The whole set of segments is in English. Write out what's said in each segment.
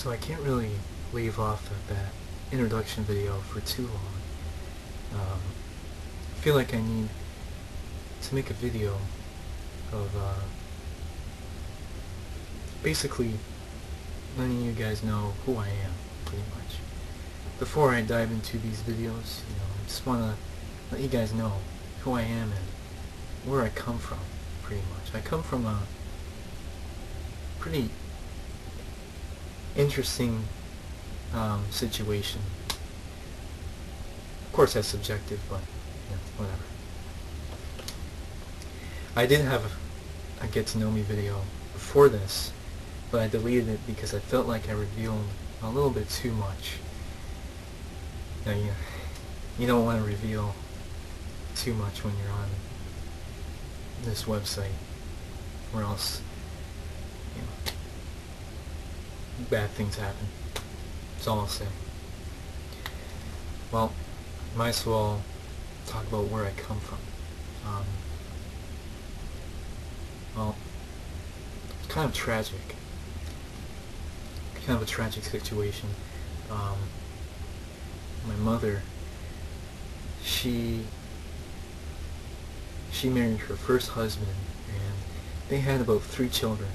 So I can't really leave off of that introduction video for too long. I feel like I need to make a video of basically letting you guys know who I am, pretty much. Before I dive into these videos, I just want to let you guys know who I am and where I come from, pretty much. I come from a pretty interesting situation. Of course that's subjective, but whatever. I did have a get to know me video before this, but I deleted it because I felt like I revealed a little bit too much. Now you don't want to reveal too much when you're on this website, or else bad things happen. That's all I'll say. Well, might as well talk about where I come from. Well, it's kind of tragic. Kind of a tragic situation. My mother, she married her first husband, and they had about 3 children.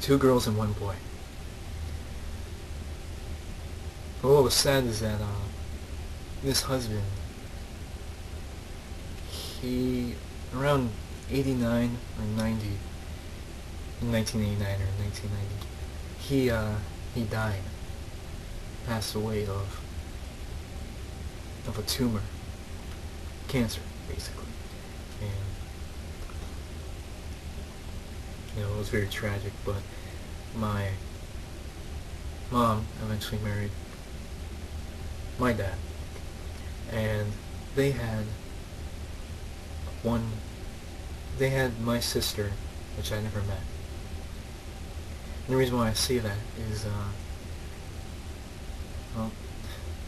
2 girls and 1 boy. But what was sad is that this husband, he, around 89 or 90, in 1989 or 1990, he died, passed away of a tumor, cancer, basically. And it was very tragic, but my mom eventually married my dad, and they had my sister, which I never met. And the reason why I say that is, well,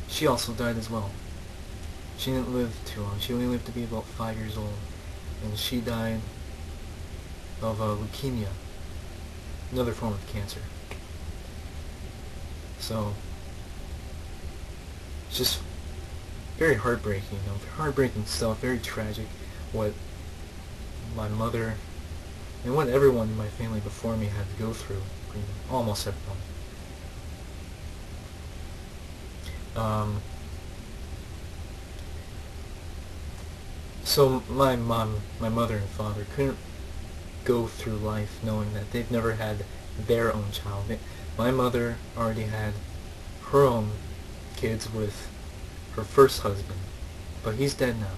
she also died as well. She didn't live too long. She only lived to be about 5 years old, and she died of leukemia, another form of cancer. So it's just very heartbreaking, heartbreaking stuff, very tragic, what my mother and what everyone in my family before me had to go through, almost everyone. So my mother and father couldn't go through life knowing that they've never had their own child. My mother already had her own kids with her first husband, but he's dead now.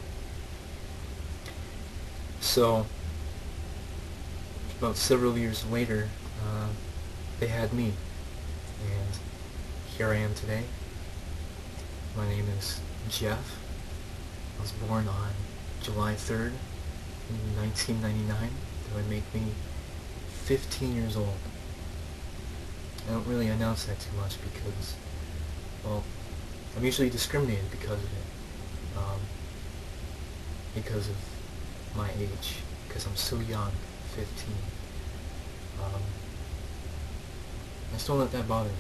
So about several years later, they had me, and here I am today. My name is Jeff. I was born on July 3rd, 1999. That would make me 15 years old. I don't really announce that too much because, well, I'm usually discriminated because of it. Because of my age, because I'm so young, 15. I just don't let that bother me.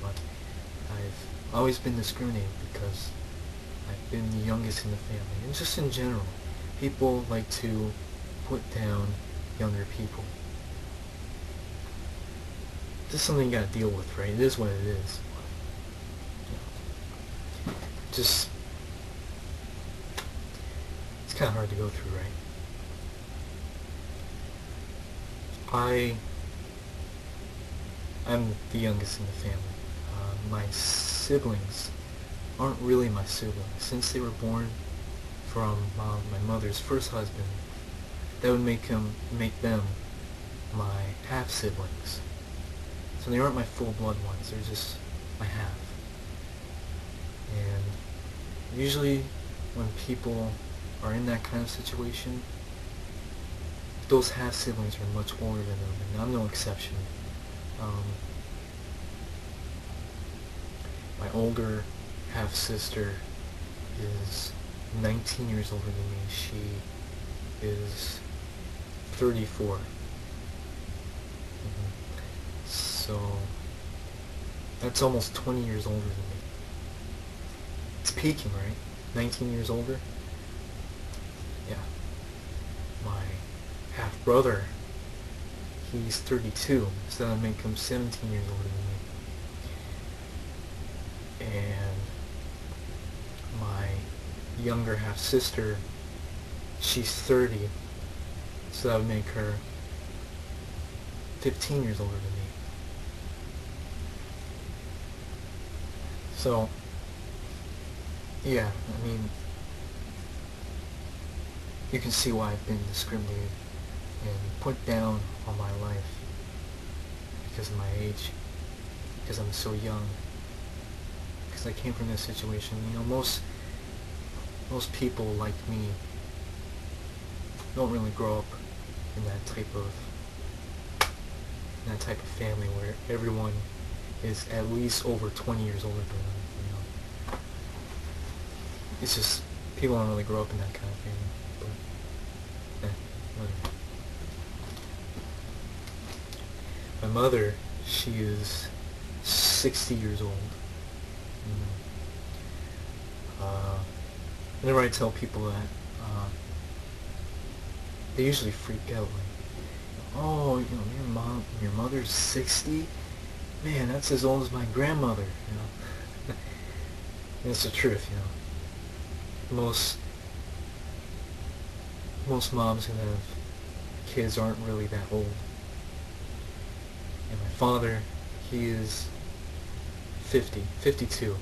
But I've always been discriminated because I've been the youngest in the family. And just in general, people like to put down younger people. This is something you gotta deal with, right? It is what it is. Just, it's kind of hard to go through, right? I'm the youngest in the family. My siblings aren't really my siblings. Since they were born from my mother's first husband, that would make them my half-siblings. So they aren't my full-blood ones, they're just my half. And usually when people are in that kind of situation, those half-siblings are much older than them, and I'm no exception. My older half-sister is 19 years older than me. She is 34. So that's almost 20 years older than me. It's peaking, right? 19 years older? Yeah. My half-brother, he's 32, so that would make him 17 years older than me. And my younger half-sister, she's 30, so that would make her 15 years older than me. So, yeah, I mean, you can see why I've been discriminated and put down all my life because of my age, because I'm so young, because I came from this situation. You know, most people like me don't really grow up in that type of family where everyone is at least over 20 years older than them. You know, it's just people don't really grow up in that kind of family. But whatever. My mother, she is 60 years old. Whenever I tell people that, they usually freak out, like, oh, you know, your mother's 60? Man, that's as old as my grandmother, you know. And it's the truth, you know. Most moms who have kids aren't really that old. And my father, he is 52.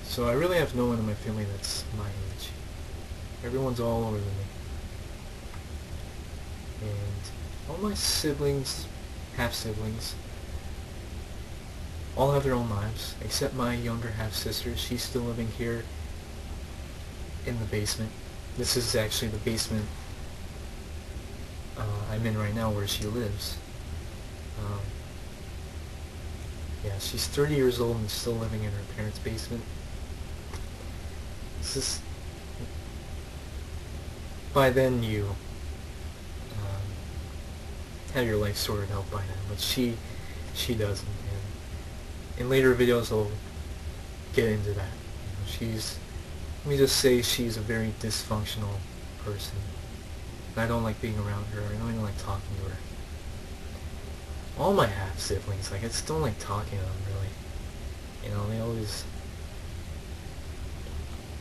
So I really have no one in my family that's my age. Everyone's all older than me. And all my siblings, half-siblings, all have their own lives, except my younger half-sister. She's still living here in the basement. This is actually the basement I'm in right now where she lives. Yeah, she's 30 years old and still living in her parents' basement. It's just, by then you have your life sorted out by then, but she doesn't. And in later videos I'll get into that. You know, let me just say she's a very dysfunctional person. And I don't like being around her. I don't even like talking to her. All my half-siblings, like, I just don't like talking to them, really. You know, they always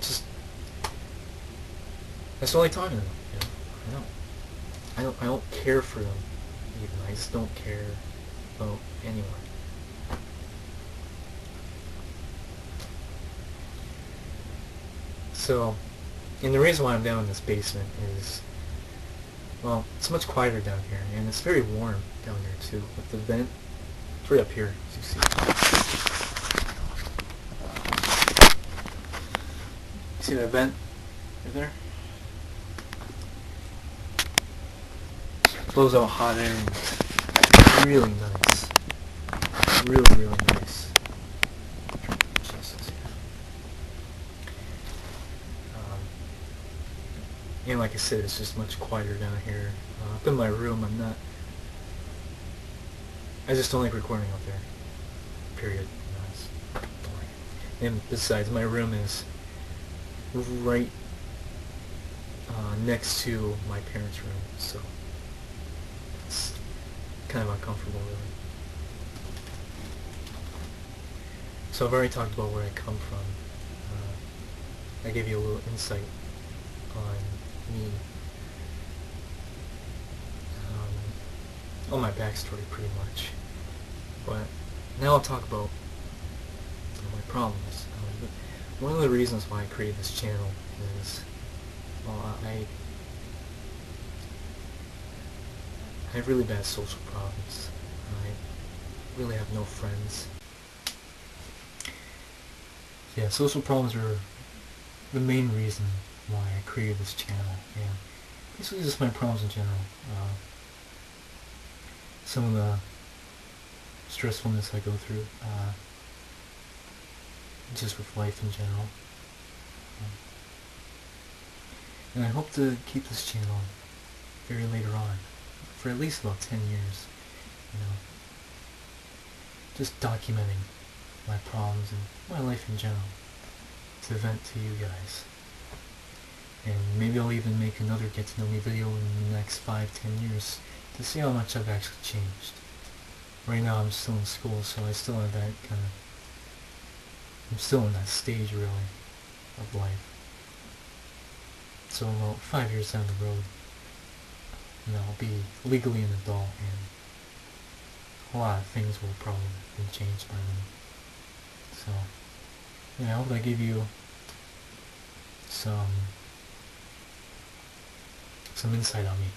just, I just don't like talking to them, you know. I don't care for them, even. I just don't care about anyone. So, and the reason why I'm down in this basement is, well, it's much quieter down here, and it's very warm down here too, with the vent. It's right up here, as you see. See that vent right there? Blows out hot air, and it's really nice. Really, really nice. Jesus, yeah. And like I said, it's just much quieter down here. Up in my room, I just don't like recording up there. Period. You know, it's boring. And besides, my room is right next to my parents' room, so it's kind of uncomfortable, really. So I've already talked about where I come from. I gave you a little insight on me, on my backstory, pretty much. But now I'll talk about my problems. One of the reasons why I created this channel is, well, I have really bad social problems. I really have no friends. Yeah, social problems are the main reason why I created this channel, and basically just my problems in general. Some of the stressfulness I go through, just with life in general. And I hope to keep this channel very later on, for at least about 10 years, you know, just documenting my problems and my life in general to vent to you guys. And maybe I'll even make another get to know me video in the next 5-10 years to see how much I've actually changed. Right now I'm still in school, so I still have that kind of, I'm still in that stage really of life. So about 5 years down the road, you know, I'll be legally an adult and a lot of things will probably have been changed by then. So, yeah, I hope I give you some insight on me.